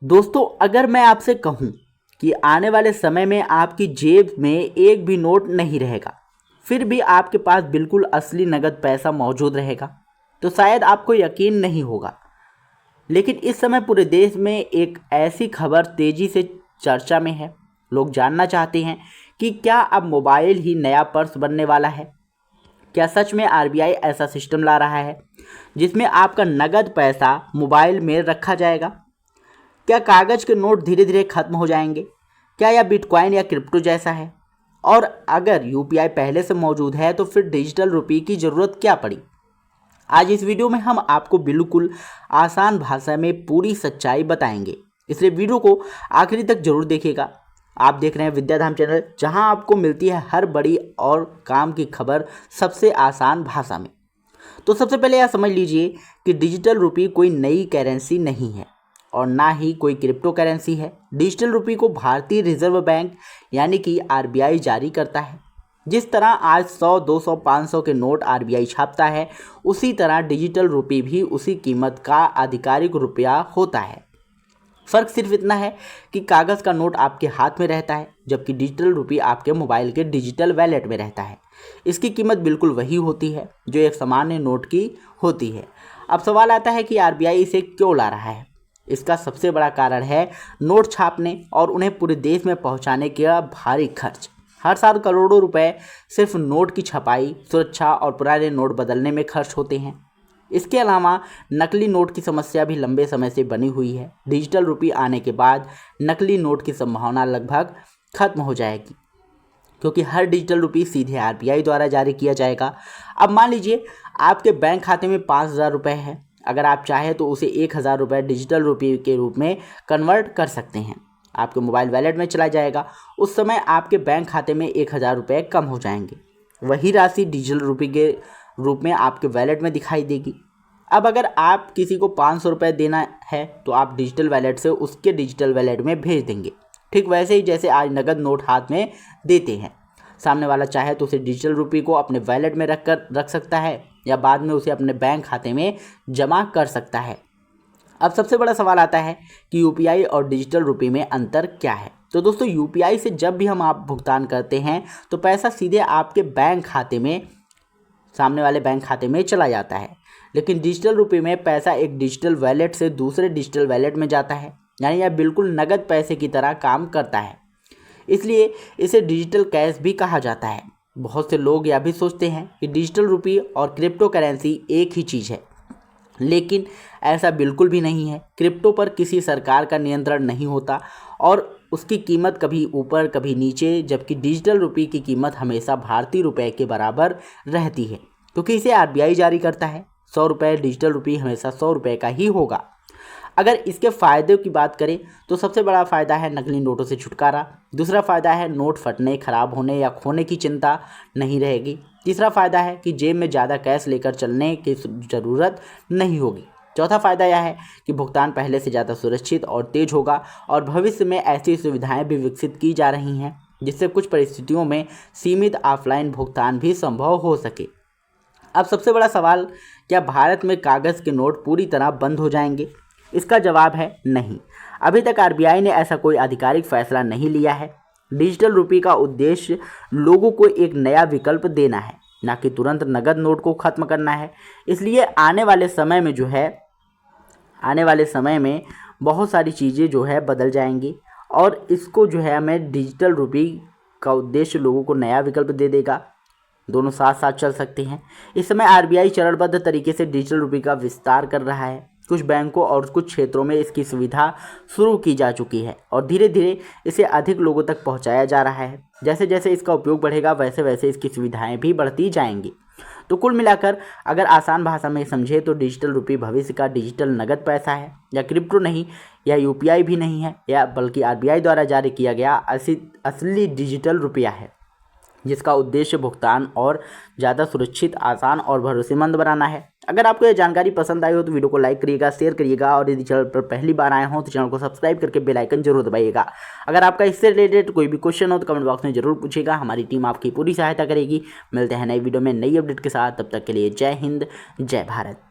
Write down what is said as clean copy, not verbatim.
दोस्तों, अगर मैं आपसे कहूं कि आने वाले समय में आपकी जेब में एक भी नोट नहीं रहेगा, फिर भी आपके पास बिल्कुल असली नगद पैसा मौजूद रहेगा, तो शायद आपको यकीन नहीं होगा। लेकिन इस समय पूरे देश में एक ऐसी खबर तेज़ी से चर्चा में है। लोग जानना चाहते हैं कि क्या अब मोबाइल ही नया पर्स बनने वाला है। क्या सच में आरबीआई ऐसा सिस्टम ला रहा है जिसमें आपका नगद पैसा मोबाइल में रखा जाएगा? क्या कागज़ के नोट धीरे धीरे खत्म हो जाएंगे? क्या यह बिटकॉइन या क्रिप्टो जैसा है? और अगर यूपीआई पहले से मौजूद है तो फिर डिजिटल रुपये की ज़रूरत क्या पड़ी? आज इस वीडियो में हम आपको बिल्कुल आसान भाषा में पूरी सच्चाई बताएंगे, इसलिए वीडियो को आखिरी तक जरूर देखिएगा। आप देख रहे हैं विद्याधाम चैनल, जहां आपको मिलती है हर बड़ी और काम की खबर सबसे आसान भाषा में। तो सबसे पहले यह समझ लीजिए कि डिजिटल रुपये कोई नई करेंसी नहीं है और ना ही कोई क्रिप्टो करेंसी है। डिजिटल रुपये को भारतीय रिजर्व बैंक यानी कि आरबीआई जारी करता है। जिस तरह आज 100, 200, 500 के नोट आरबीआई छापता है, उसी तरह डिजिटल रुपये भी उसी कीमत का आधिकारिक रुपया होता है। फ़र्क सिर्फ इतना है कि कागज़ का नोट आपके हाथ में रहता है, जबकि डिजिटल रुपये आपके मोबाइल के डिजिटल वैलेट में रहता है। इसकी कीमत बिल्कुल वही होती है जो एक सामान्य नोट की होती है। अब सवाल आता है कि आरबीआई इसे क्यों ला रहा है। इसका सबसे बड़ा कारण है नोट छापने और उन्हें पूरे देश में पहुंचाने का भारी खर्च। हर साल करोड़ों रुपए सिर्फ नोट की छपाई, सुरक्षा और पुराने नोट बदलने में खर्च होते हैं। इसके अलावा नकली नोट की समस्या भी लंबे समय से बनी हुई है। डिजिटल रुपये आने के बाद नकली नोट की संभावना लगभग खत्म हो जाएगी, क्योंकि हर डिजिटल रुपये सीधे आरबीआई द्वारा जारी किया जाएगा। अब मान लीजिए आपके बैंक खाते में 5,000 रुपये है। अगर आप चाहें तो उसे 1,000 रुपये डिजिटल रुपये के रूप में कन्वर्ट कर सकते हैं। आपके मोबाइल वैलेट में चला जाएगा। उस समय आपके बैंक खाते में 1,000 रुपये कम हो जाएंगे। वही राशि डिजिटल रुपये के रूप में आपके वैलेट में दिखाई देगी। अब अगर आप किसी को 500 रुपये देना है तो आप डिजिटल वैलेट से उसके डिजिटल वैलेट में भेज देंगे, ठीक वैसे ही जैसे आज नगद नोट हाथ में देते हैं। सामने वाला चाहे तो उसे डिजिटल रुपये को अपने वैलेट में रख सकता है या बाद में उसे अपने बैंक खाते में जमा कर सकता है। अब सबसे बड़ा सवाल आता है कि यूपीआई और डिजिटल रुपये में अंतर क्या है। तो दोस्तों, यूपीआई से जब भी हम आप भुगतान करते हैं तो पैसा सीधे आपके बैंक खाते में, सामने वाले बैंक खाते में चला जाता है। लेकिन डिजिटल रुपये में पैसा एक डिजिटल वैलेट से दूसरे डिजिटल वैलेट में जाता है, यानी यह बिल्कुल नगद पैसे की तरह काम करता है। इसलिए इसे डिजिटल कैश भी कहा जाता है। बहुत से लोग यह भी सोचते हैं कि डिजिटल रुपये और क्रिप्टो करेंसी एक ही चीज़ है, लेकिन ऐसा बिल्कुल भी नहीं है। क्रिप्टो पर किसी सरकार का नियंत्रण नहीं होता और उसकी कीमत कभी ऊपर कभी नीचे, जबकि डिजिटल रुपये की कीमत हमेशा भारतीय रुपये के बराबर रहती है, क्योंकि इसे आरबीआई जारी करता है। 100 रुपये डिजिटल रुपये हमेशा 100 रुपये का ही होगा। अगर इसके फ़ायदों की बात करें तो सबसे बड़ा फ़ायदा है नकली नोटों से छुटकारा। दूसरा फ़ायदा है नोट फटने, ख़राब होने या खोने की चिंता नहीं रहेगी। तीसरा फ़ायदा है कि जेब में ज़्यादा कैश लेकर चलने की ज़रूरत नहीं होगी। चौथा फ़ायदा यह है कि भुगतान पहले से ज़्यादा सुरक्षित और तेज़ होगा और भविष्य में ऐसी सुविधाएं भी विकसित की जा रही हैं जिससे कुछ परिस्थितियों में सीमित ऑफलाइन भुगतान भी संभव हो सके। अब सबसे बड़ा सवाल, क्या भारत में कागज़ के नोट पूरी तरह बंद हो जाएंगे? इसका जवाब है नहीं। अभी तक आरबीआई ने ऐसा कोई आधिकारिक फैसला नहीं लिया है। डिजिटल रुपये का उद्देश्य लोगों को एक नया विकल्प देना है, ना कि तुरंत नगद नोट को ख़त्म करना है। इसलिए आने वाले समय में बहुत सारी चीज़ें जो है बदल जाएंगी और इसको जो है हमें डिजिटल रुपये का उद्देश्य लोगों को नया विकल्प दे देगा। दोनों साथ साथ चल सकते हैं। इस समय आरबीआई चरणबद्ध तरीके से डिजिटल रुपये का विस्तार कर रहा है। कुछ बैंकों और कुछ क्षेत्रों में इसकी सुविधा शुरू की जा चुकी है और धीरे धीरे इसे अधिक लोगों तक पहुंचाया जा रहा है। जैसे जैसे इसका उपयोग बढ़ेगा वैसे वैसे इसकी सुविधाएं भी बढ़ती जाएंगी। तो कुल मिलाकर अगर आसान भाषा में समझे तो डिजिटल रुपये भविष्य का डिजिटल नगद पैसा है, या क्रिप्टो नहीं, या यूपीआई भी नहीं है, या बल्कि आरबीआई द्वारा जारी किया गया असली डिजिटल रुपया है, जिसका उद्देश्य भुगतान और ज़्यादा सुरक्षित, आसान और भरोसेमंद बनाना है। अगर आपको यह जानकारी पसंद आई हो तो वीडियो को लाइक करिएगा, शेयर करिएगा और यदि चैनल पर पहली बार आए हों तो चैनल को सब्सक्राइब करके बेल आइकन जरूर दबाइएगा। अगर आपका इससे रिलेटेड कोई भी क्वेश्चन हो तो कमेंट बॉक्स में जरूर पूछिएगा। हमारी टीम आपकी पूरी सहायता करेगी। मिलते हैं नई वीडियो में नई अपडेट के साथ। तब तक के लिए जय हिंद, जय भारत।